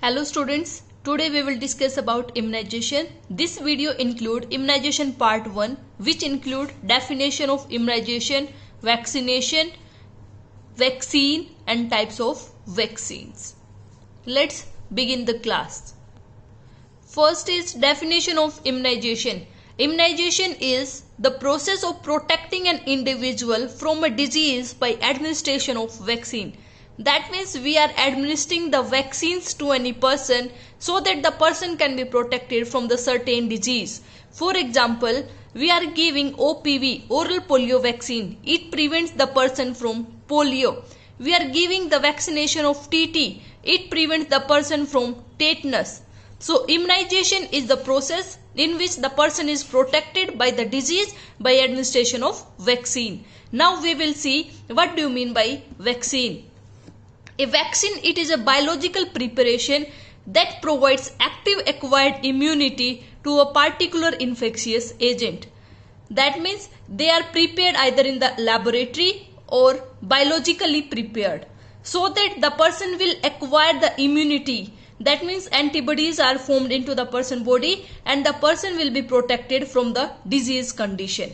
Hello students, today we will discuss about immunization. This video include immunization part 1 which include definition of immunization, vaccination, vaccine and types of vaccines. Let's begin the class. First is definition of immunization. Immunization is the process of protecting an individual from a disease by administration of vaccine. That means we are administering the vaccines to any person so that the person can be protected from the certain disease. For example, we are giving OPV, oral polio vaccine. It prevents the person from polio. We are giving the vaccination of TT. It prevents the person from tetanus. So immunization is the process in which the person is protected by the disease by administration of vaccine. Now we will see what do you mean by vaccine. A vaccine, it is a biological preparation that provides active acquired immunity to a particular infectious agent. That means they are prepared either in the laboratory or biologically prepared so that the person will acquire the immunity. That means antibodies are formed into the person's body and the person will be protected from the disease condition.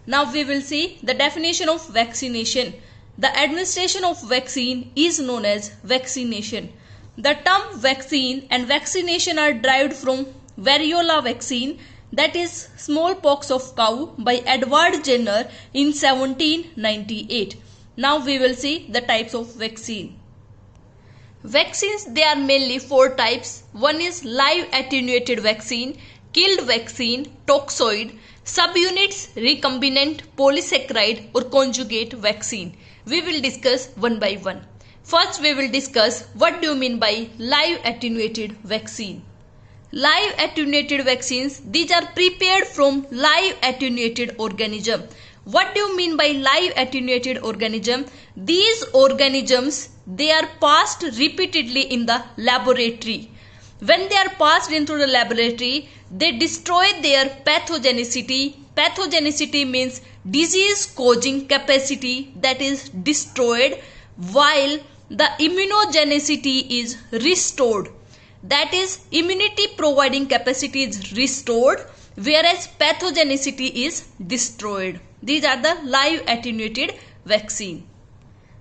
Now we will see the definition of vaccination. The administration of vaccine is known as vaccination. The term vaccine and vaccination are derived from variola vaccine, that is smallpox of cow, by Edward Jenner in 1798. Now we will see the types of vaccine. Vaccines, they are mainly four types. One is live attenuated vaccine, killed vaccine, toxoid, subunits, recombinant, polysaccharide or conjugate vaccine. We will discuss one by one. First we will discuss what do you mean by live attenuated vaccine. Live attenuated vaccines, these are prepared from live attenuated organism. What do you mean by live attenuated organism? These organisms, they are passed repeatedly in the laboratory. When they are passed into the laboratory, they destroy their pathogenicity. Pathogenicity means disease causing capacity, that is destroyed, while the immunogenicity is restored. That is, immunity providing capacity is restored, whereas pathogenicity is destroyed. These are the live attenuated vaccine.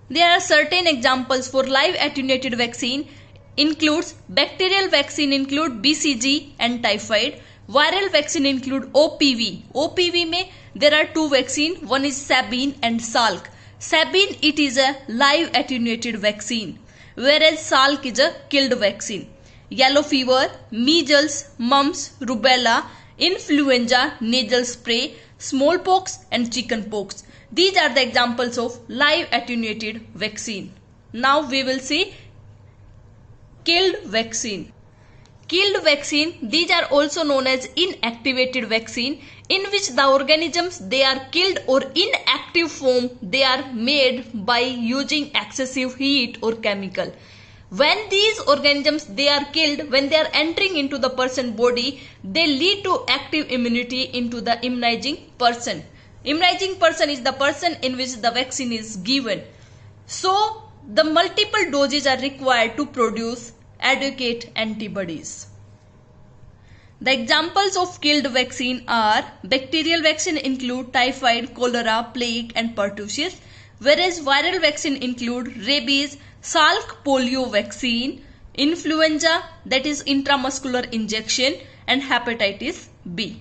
There are certain examples for live attenuated vaccine. Includes bacterial vaccine, include BCG and typhoid. Viral vaccine include OPV. OPV में there are two vaccine. One is Sabin and Salk. Sabin, it is a live attenuated vaccine, whereas Salk is a killed vaccine. Yellow fever, measles, mumps, rubella, influenza, nasal spray, smallpox and chickenpox. These are the examples of live attenuated vaccine. Now we will see killed vaccine. Killed vaccine, these are also known as inactivated vaccine, in which the organisms, they are killed or inactive form, they are made by using excessive heat or chemical. When these organisms, they are killed, when they are entering into the person's body, they lead to active immunity into the immunizing person. Immunizing person is the person in which the vaccine is given. So the multiple doses are required to produce adequate antibodies. The examples of killed vaccine are bacterial vaccine include typhoid, cholera, plague and pertussis, whereas viral vaccine include rabies, Salk polio vaccine, influenza, that is intramuscular injection, and hepatitis B.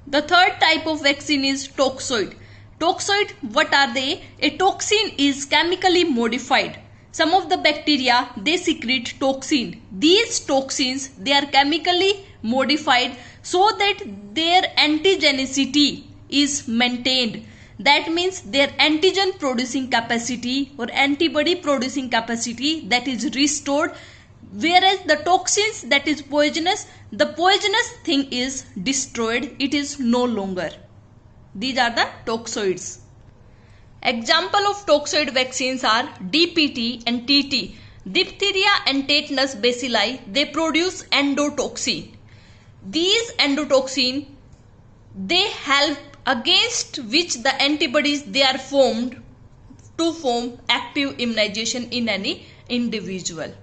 The third type of vaccine is toxoid. Toxoid, what are they? A toxin is chemically modified. Some of the bacteria, they secrete toxin. These toxins, they are chemically modified so that their antigenicity is maintained. That means their antigen producing capacity or antibody producing capacity, that is restored, whereas the toxins, that is poisonous, the poisonous thing is destroyed, it is no longer. These are the toxoids. Example of toxoid vaccines are DPT and TT. Diphtheria and tetanus bacilli, they produce endotoxin. These endotoxin, they help against which the antibodies, they are formed to form active immunization in any individual.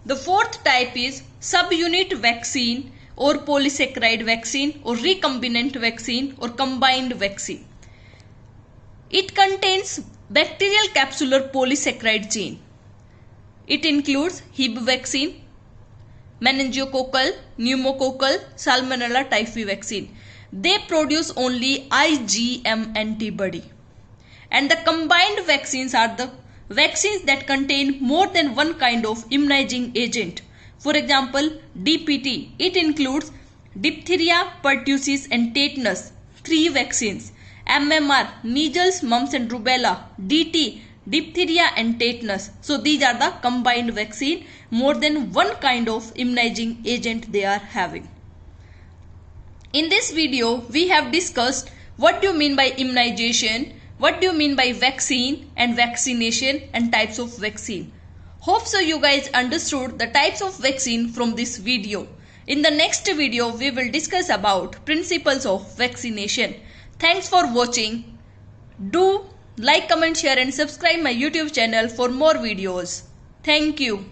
The fourth type is subunit vaccine or polysaccharide vaccine or recombinant vaccine or combined vaccine. It contains bacterial capsular polysaccharide chain. It includes Hib vaccine, meningococcal, pneumococcal, salmonella typhi vaccine. They produce only IgM antibody. And the combined vaccines are the vaccines that contain more than one kind of immunizing agent. For example, DPT. It includes diphtheria, pertussis and tetanus. 3 vaccines. MMR, measles, mumps and rubella. DT, diphtheria and tetanus. So these are the combined vaccine. More than one kind of immunizing agent they are having. In this video, we have discussed what do you mean by immunization, what do you mean by vaccine and vaccination and types of vaccine. Hope so you guys understood the types of vaccine from this video. In the next video, we will discuss about principles of vaccination. Thanks for watching. Do like, comment, share and subscribe my YouTube channel for more videos. Thank you.